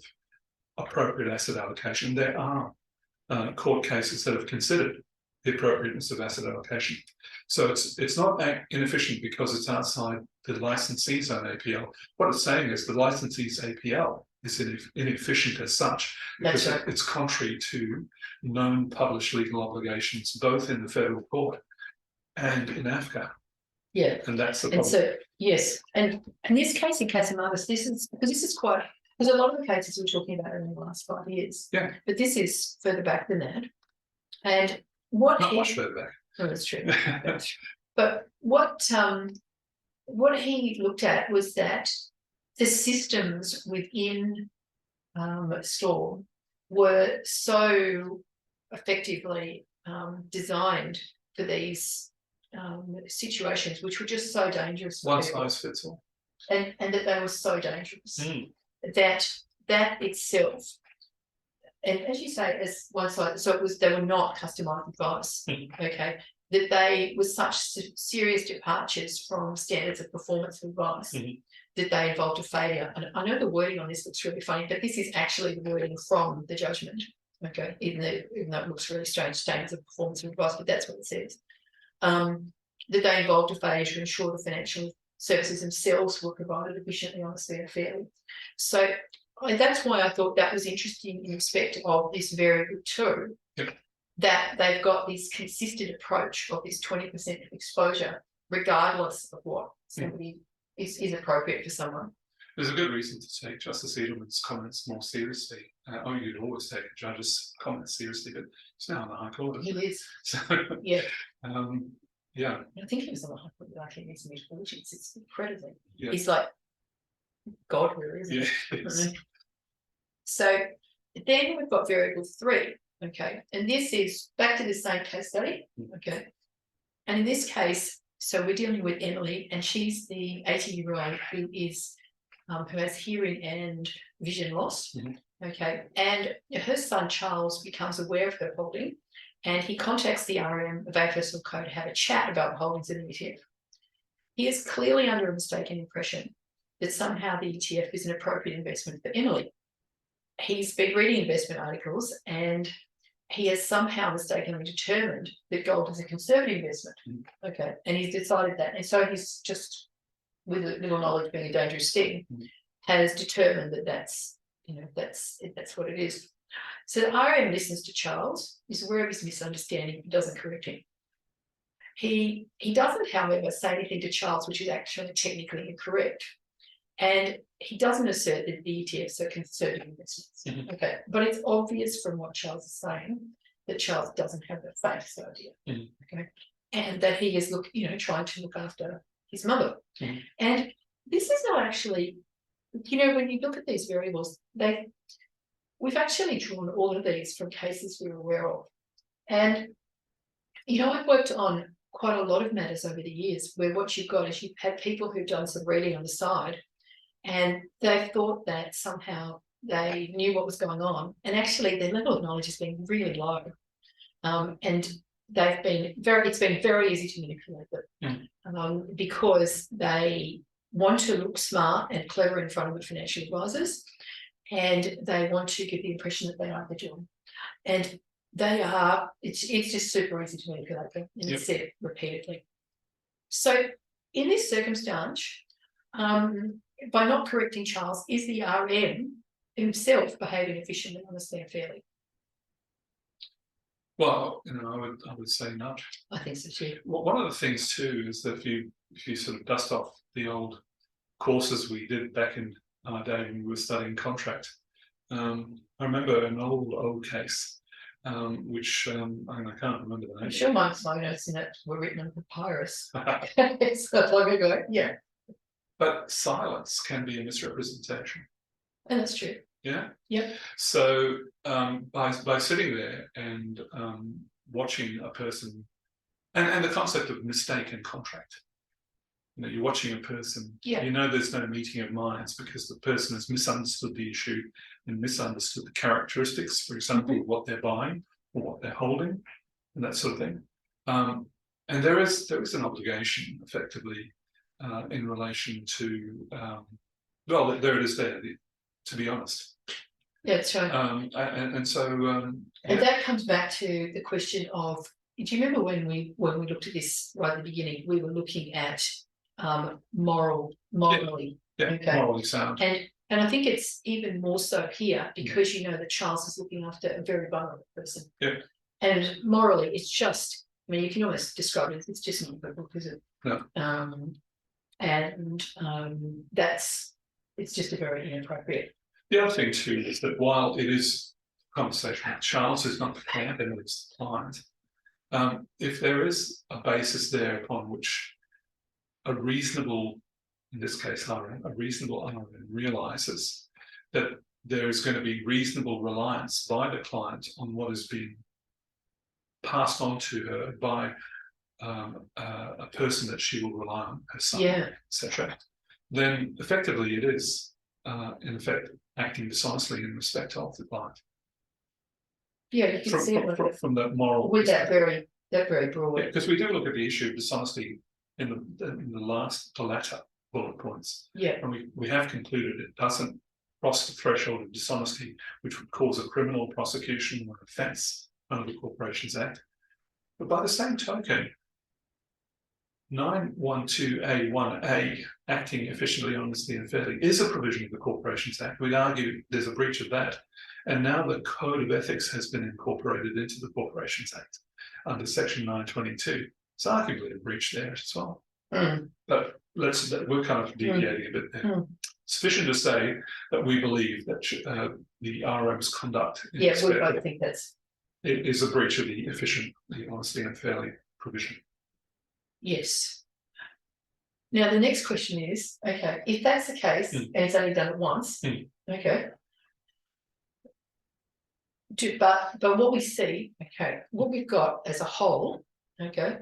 [SPEAKER 1] appropriate asset allocation. There are court cases that have considered the appropriateness of asset allocation. So it's not inefficient because it's outside the licensee's own APL. What it's saying is the licensee's APL is inefficient as such because it's contrary to known published legal obligations, both in the federal court and in AFCA.
[SPEAKER 2] Yeah,
[SPEAKER 1] and that's the problem.
[SPEAKER 2] And so yes, and in this case in Casamavis, this is quite, because a lot of the cases we're talking about are in the last 5 years.
[SPEAKER 1] Yeah,
[SPEAKER 2] but this is further back than that. And what
[SPEAKER 1] not much further back.
[SPEAKER 2] Oh, that's true. That's true. But what he looked at was that the systems within store were so effectively designed for these situations, which were just so dangerous.
[SPEAKER 1] One size fits all.
[SPEAKER 2] And that they were so dangerous that itself, and as you say, as one side, so they were not customized advice. Okay, that they were such serious departures from standards of performance advice that they involved a failure. And I know the wording on this looks really funny, but this is actually the wording from the judgment. Okay, even though it looks really strange, standards of performance advice, but that's what it says. That they involved a failure to ensure the financial services themselves were provided efficiently, honestly, and fairly. So that's why I thought that was interesting in respect of this variable 2, that they've got this consistent approach of this 20% exposure, regardless of what somebody is appropriate for someone.
[SPEAKER 1] There's a good reason to take Justice Edelman's comments more seriously. You'd always take a judge's comments seriously, but it's now on the High Court.
[SPEAKER 2] He is.
[SPEAKER 1] So,
[SPEAKER 2] yeah.
[SPEAKER 1] Yeah.
[SPEAKER 2] I think he was on the High Court like in his mid-40s. It's incredible.
[SPEAKER 1] Yeah.
[SPEAKER 2] He's like God, really, isn't
[SPEAKER 1] he?
[SPEAKER 2] So then we've got variable 3. Okay, and this is back to the same case study. Okay, and in this case, so we're dealing with Emily, and she's the 80-year-old who has hearing and vision loss. Okay, and her son Charles becomes aware of her holding, and he contacts the RM of AFSL Co to have a chat about holdings in the ETF. He is clearly under a mistaken impression that somehow the ETF is an appropriate investment for Emily. He's been reading investment articles, and he has somehow mistakenly determined that gold is a conservative investment. Okay, and he's decided that, and so he's just, with a little knowledge being a dangerous thing, has determined that that's what it is. So the RM listens to Charles, is aware of his misunderstanding, but doesn't correct him. He doesn't, however, say anything to Charles which is actually technically incorrect, and he doesn't assert that the ETFs are conservative investments. Okay, but it's obvious from what Charles is saying that Charles doesn't have the faith idea. Okay, and that he is trying to look after his mother. And this is not actually, when you look at these variables, we've actually drawn all of these from cases we're aware of. And I've worked on quite a lot of matters over the years where what you've got is you've had people who've done some reading on the side, and they thought that somehow they knew what was going on, and actually their level of knowledge has been really low. And it's been very easy to manipulate them because they want to look smart and clever in front of the financial advisors, and they want to give the impression that they know what they're doing. And they are, it's just super easy to manipulate them, and it's said repeatedly. So in this circumstance, by not correcting Charles, is the RM himself behaving efficiently, honestly, and fairly?
[SPEAKER 1] Well, I would say not.
[SPEAKER 2] I think so too.
[SPEAKER 1] Well, one of the things too is that if you sort of dust off the old courses we did back in our day when we were studying contract, I remember an old case, which I can't remember the name.
[SPEAKER 2] I'm sure my notes in it were written on papyrus. It's not long ago. Yeah.
[SPEAKER 1] But silence can be a misrepresentation.
[SPEAKER 2] And that's true.
[SPEAKER 1] Yeah.
[SPEAKER 2] Yep.
[SPEAKER 1] So by sitting there and watching a person, and the concept of mistake and contract. You know, you're watching a person.
[SPEAKER 2] Yeah.
[SPEAKER 1] You know, there's no meeting of minds because the person has misunderstood the issue and misunderstood the characteristics, for example, of what they're buying or what they're holding, and that sort of thing. And there is an obligation, effectively, in relation to well, there it is there. To be honest.
[SPEAKER 2] Yeah, that's right.
[SPEAKER 1] And so
[SPEAKER 2] and that comes back to the question of, do you remember when we looked at this right at the beginning, we were looking at morally. Okay.
[SPEAKER 1] Morally sound.
[SPEAKER 2] And I think it's even more so here because you know that Charles is looking after a very vulnerable person.
[SPEAKER 1] Yeah.
[SPEAKER 2] And morally, it's just, I mean, you can almost describe it, it's just not a book, is it?
[SPEAKER 1] No.
[SPEAKER 2] It's just a very inappropriate.
[SPEAKER 1] The other thing too is that while it is a conversation with Charles, is not the client, and it's the client. If there is a basis there upon which a reasonable, in this case, RM, a reasonable RM realizes that there is going to be reasonable reliance by the client on what is being passed on to her by a person that she will rely on, her son, etc., then effectively it is, in effect, acting dishonestly in respect of the client.
[SPEAKER 2] Yeah, you can see it
[SPEAKER 1] from the moral.
[SPEAKER 2] With that very broad.
[SPEAKER 1] Yeah, because we do look at the issue of dishonesty in the latter bullet points.
[SPEAKER 2] Yeah.
[SPEAKER 1] And we have concluded it doesn't cross the threshold of dishonesty, which would cause a criminal prosecution or offence under the Corporations Act. But by the same token, 912A1A, acting efficiently, honestly and fairly, is a provision of the Corporations Act. We'd argue there's a breach of that. And now the Code of Ethics has been incorporated into the Corporations Act under Section 922. It's arguably a breach there as well. But we're kind of deviating a bit there. Sufficient to say that we believe that the RM's conduct
[SPEAKER 2] we both think
[SPEAKER 1] it is a breach of the efficiently, honestly and fairly provision.
[SPEAKER 2] Yes. Now the next question is, okay, if that's the case and it's only done it once, okay. But what we see, okay, what we've got as a whole, okay,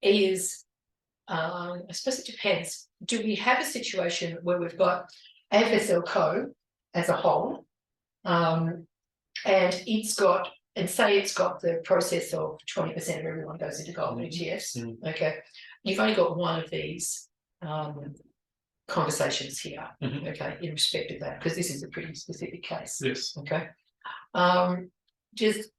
[SPEAKER 2] is I suppose it depends. Do we have a situation where we've got AFSL code as a whole, and it's got, and say it's got the process of 20% of everyone goes into gold ETFs. Okay, you've only got one of these conversations here. Okay, in respect of that, because this is a pretty specific case.
[SPEAKER 1] Yes.
[SPEAKER 2] Okay. Just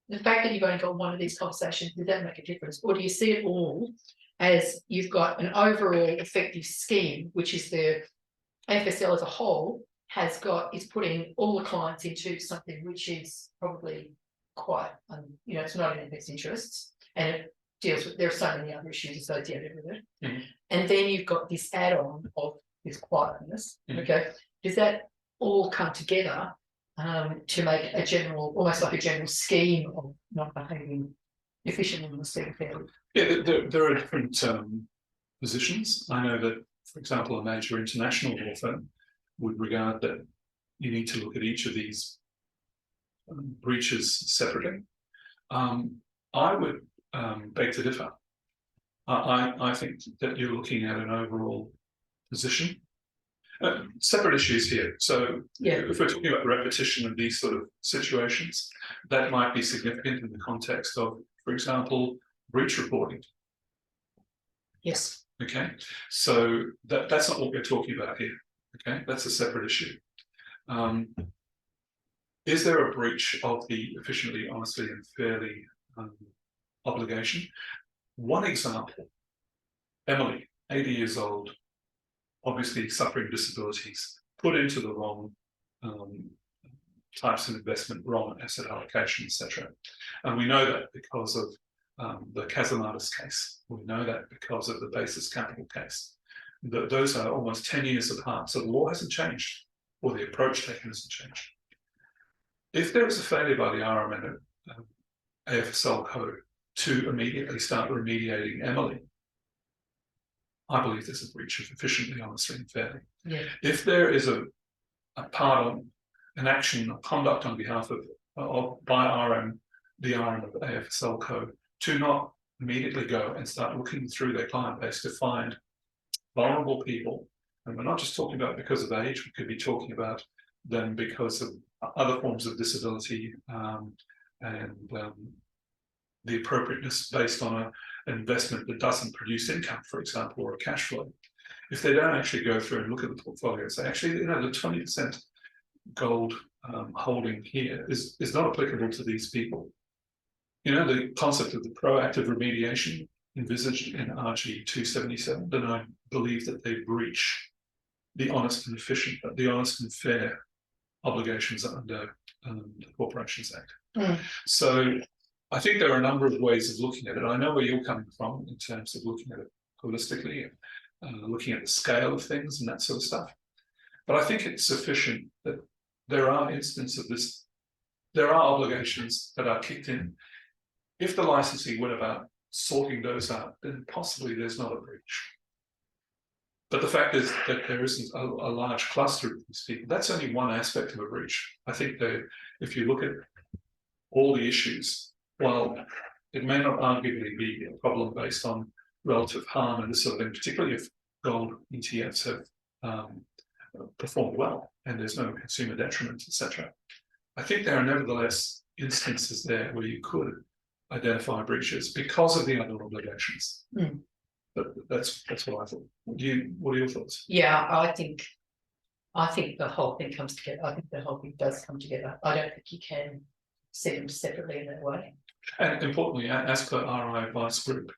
[SPEAKER 2] the fact that you've only got one of these conversations, does that make a difference, or do you see it all as you've got an overall effective scheme, which is the AFSL as a whole is putting all the clients into something which is probably quite, it's not in their best interests, and it deals with, there are so many other issues associated with it. And then you've got this add-on of this quietness. Okay, does that all come together to make a general, almost like a general scheme of not behaving efficiently and fairly?
[SPEAKER 1] Yeah, there are different positions. I know that, for example, a major international law firm would regard that you need to look at each of these breaches separately. I would beg to differ. I think that you're looking at an overall position. Separate issues here. So if we're talking about repetition of these sort of situations, that might be significant in the context of, for example, breach reporting.
[SPEAKER 2] Yes.
[SPEAKER 1] Okay. So that's not what we're talking about here. Okay. That's a separate issue. Is there a breach of the efficiently, honestly and fairly obligation? One example, Emily, 80 years old, obviously suffering disabilities, put into the wrong types of investment, wrong asset allocation, etc. And we know that because of the Casamatis case. We know that because of the basis capital case. Those are almost 10 years apart. So the law hasn't changed, or the approach taken hasn't changed. If there is a failure by the RM and AFSL code to immediately start remediating Emily, I believe there's a breach of efficiently, honestly, and fairly.
[SPEAKER 2] Yeah.
[SPEAKER 1] If there is a part of an action or conduct on behalf of by the RM of the AFSL code to not immediately go and start looking through their client base to find vulnerable people, and we're not just talking about because of age, we could be talking about them because of other forms of disability, and the appropriateness based on an investment that doesn't produce income, for example, or a cash flow. If they don't actually go through and look at the portfolio, say, actually, the 20% gold holding here is not applicable to these people. The concept of the proactive remediation envisaged in RG 277, then I believe that they breach the honest and fair obligations under the Corporations Act. So I think there are a number of ways of looking at it. I know where you're coming from in terms of looking at it holistically, looking at the scale of things and that sort of stuff. But I think it's sufficient that there are instances of this, there are obligations that are kicked in. If the licensee went about sorting those out, then possibly there's not a breach. But the fact is that there isn't a large cluster of these people. That's only one aspect of a breach. I think that if you look at all the issues, while it may not arguably be a problem based on relative harm and this sort of thing, particularly if gold ETFs have performed well and there's no consumer detriment, etc. I think there are nevertheless instances there where you could identify breaches because of the other obligations. But that's what I thought. What are your thoughts?
[SPEAKER 2] Yeah, I think the whole thing comes together. I think the whole thing does come together. I don't think you can see them separately in that way.
[SPEAKER 1] And importantly, as per RI Advice Group,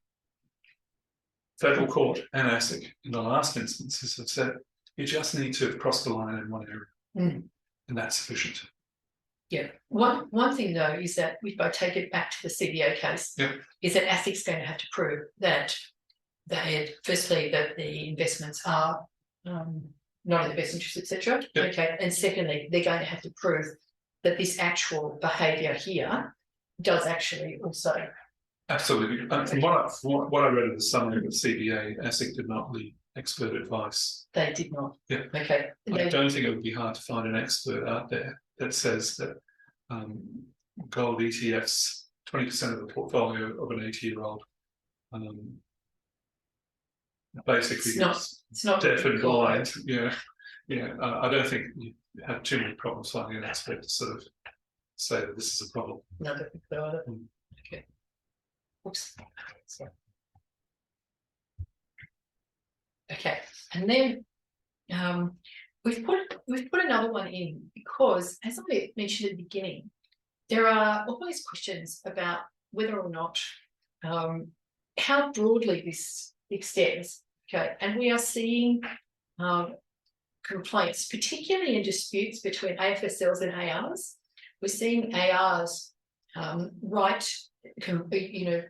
[SPEAKER 1] Federal Court and ASIC in the last instances have said you just need to have crossed the line in one area, and that's sufficient.
[SPEAKER 2] Yeah. One thing though is that if I take it back to the CBA case, is that ASIC's going to have to prove that firstly that the investments are not in the best interest, etc. Okay, and secondly, they're going to have to prove that this actual behaviour here does actually also. Absolutely.
[SPEAKER 1] And from what I read in the summary of the CBA, ASIC did not lead expert advice.
[SPEAKER 2] They did not.
[SPEAKER 1] Yeah.
[SPEAKER 2] Okay.
[SPEAKER 1] I don't think it would be hard to find an expert out there that says that gold ETFs, 20% of the portfolio of an 80-year-old, basically
[SPEAKER 2] it's not
[SPEAKER 1] deaf and blind. I don't think you have too many problems finding an expert to sort of say that this is a problem.
[SPEAKER 2] No, I don't think so either. Okay. Oops. Sorry. Okay, and then we've put another one in because, as I mentioned at the beginning, there are always questions about whether or not how broadly this extends. Okay, and we are seeing complaints, particularly in disputes between AFSLs and ARs. We're seeing ARs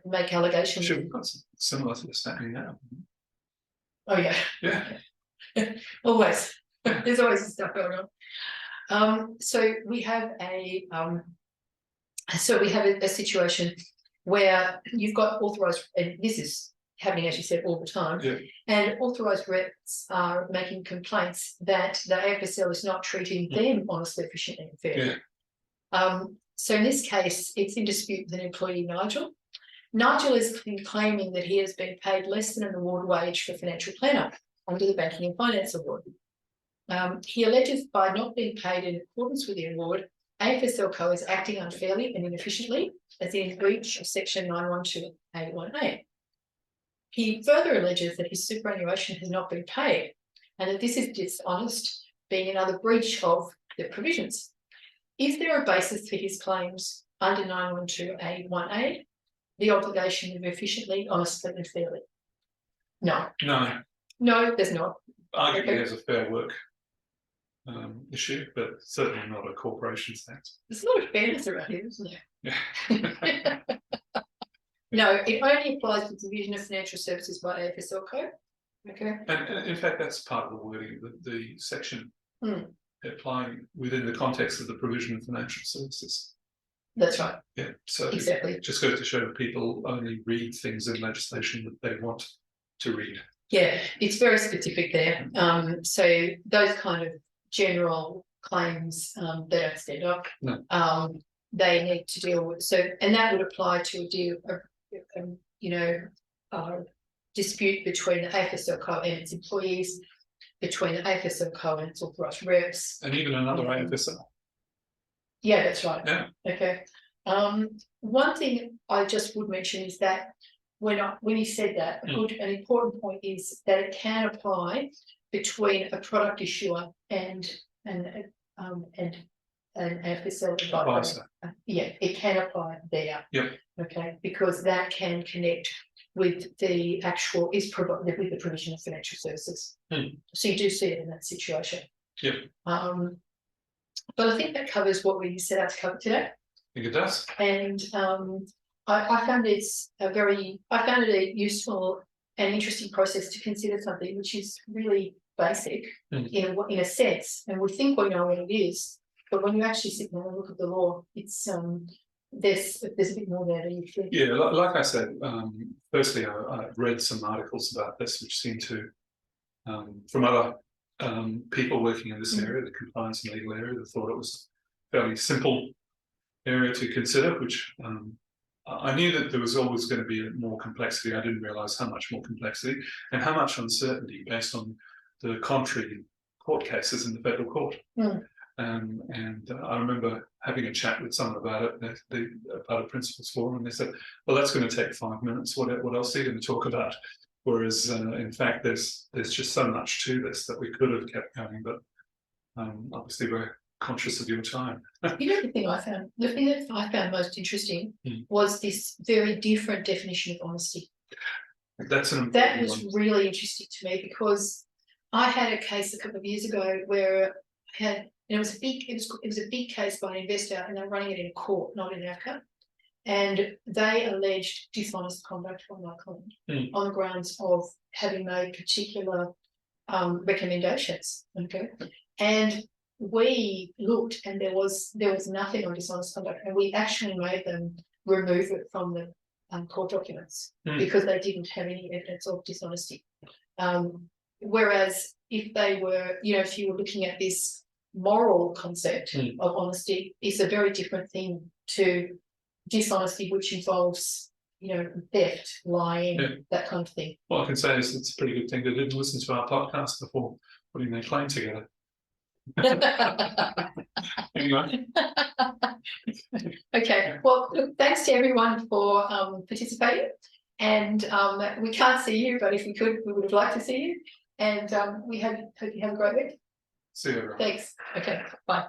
[SPEAKER 2] make allegations.
[SPEAKER 1] Sure, we've got some similar to this happening now.
[SPEAKER 2] Oh yeah.
[SPEAKER 1] Yeah.
[SPEAKER 2] Always. There's always stuff going on. So we have a situation where you've got authorised, and this is happening, as you said, all the time, and authorised reps are making complaints that the AFSL is not treating them honestly, efficiently and fairly. So in this case, it's in dispute with an employee, Nigel. Nigel is claiming that he has been paid less than an award wage for financial planner under the Banking and Finance Award. He alleges by not being paid in accordance with the award, AFSL Co is acting unfairly and inefficiently as in breach of section 912A1A. He further alleges that his superannuation has not been paid and that this is dishonest, being another breach of the provisions. Is there a basis for his claims under 912A1A, the obligation of efficiently, honestly and fairly? No. No, there's not.
[SPEAKER 1] Arguably there's a fair work issue, but certainly not a corporations act.
[SPEAKER 2] There's a lot of fairness around here, isn't there?
[SPEAKER 1] Yeah.
[SPEAKER 2] No, it only applies to the provision of financial services by AFSL Co. Okay.
[SPEAKER 1] And in fact, that's part of the wording of the section applying within the context of the provision of financial services.
[SPEAKER 2] That's right.
[SPEAKER 1] Yeah. So
[SPEAKER 2] exactly.
[SPEAKER 1] It just goes to show that people only read things in legislation that they want to read.
[SPEAKER 2] Yeah, it's very specific there. So those kind of general claims that don't stand up,
[SPEAKER 1] No.
[SPEAKER 2] they need to deal with. So, and that would apply to dispute between the AFSL co and its employees, between the AFSL co and its authorised reps,
[SPEAKER 1] And even another AFSL.
[SPEAKER 2] Yeah, that's right.
[SPEAKER 1] Yeah.
[SPEAKER 2] Okay. One thing I just would mention is that when you said that, an important point is that it can apply between a product issuer and an AFSL advisor. Yeah, it can apply there.
[SPEAKER 1] Yep.
[SPEAKER 2] Okay, because that can connect with the actual with the provision of financial services. So you do see it in that situation.
[SPEAKER 1] Yep.
[SPEAKER 2] But I think that covers what we set out to cover today.
[SPEAKER 1] I think it does.
[SPEAKER 2] And I found it a useful and interesting process to consider something which is really basic in a sense, and we think we know what it is, but when you actually sit down and look at the law, it's there's a bit more there than you think.
[SPEAKER 1] Yeah, like I said, firstly, I read some articles about this which seem to, from other people working in this area, the compliance and legal area, that thought it was a fairly simple area to consider, which I knew that there was always going to be more complexity. I didn't realise how much more complexity and how much uncertainty based on the contrary court cases in the federal court. And I remember having a chat with someone about it, about a principals forum, and they said, well, that's going to take 5 minutes. What else are you going to talk about? Whereas, in fact, there's just so much to this that we could have kept going, but obviously we're conscious of your time.
[SPEAKER 2] You know, the thing that I found most interesting was this very different definition of honesty. That was really interesting to me, because I had a case a couple of years ago where it was a big case by an investor, and they're running it in court, not in AFCA. And they alleged dishonest conduct by my client on the grounds of having made particular recommendations. Okay, and we looked, and there was nothing on dishonest conduct, and we actually made them remove it from the court documents because they didn't have any evidence of dishonesty. Whereas if they were, if you were looking at this moral concept of honesty, it's a very different thing to dishonesty, which involves, theft, lying, that kind of thing.
[SPEAKER 1] Well, I can say is it's a pretty good thing they didn't listen to our podcast before putting their claim together. Anyway.
[SPEAKER 2] Okay, well, look, thanks to everyone for participating, and we can't see you, but if we could, we would have liked to see you, and we hope you have a great week.
[SPEAKER 1] See you, everyone.
[SPEAKER 2] Thanks. Okay, bye.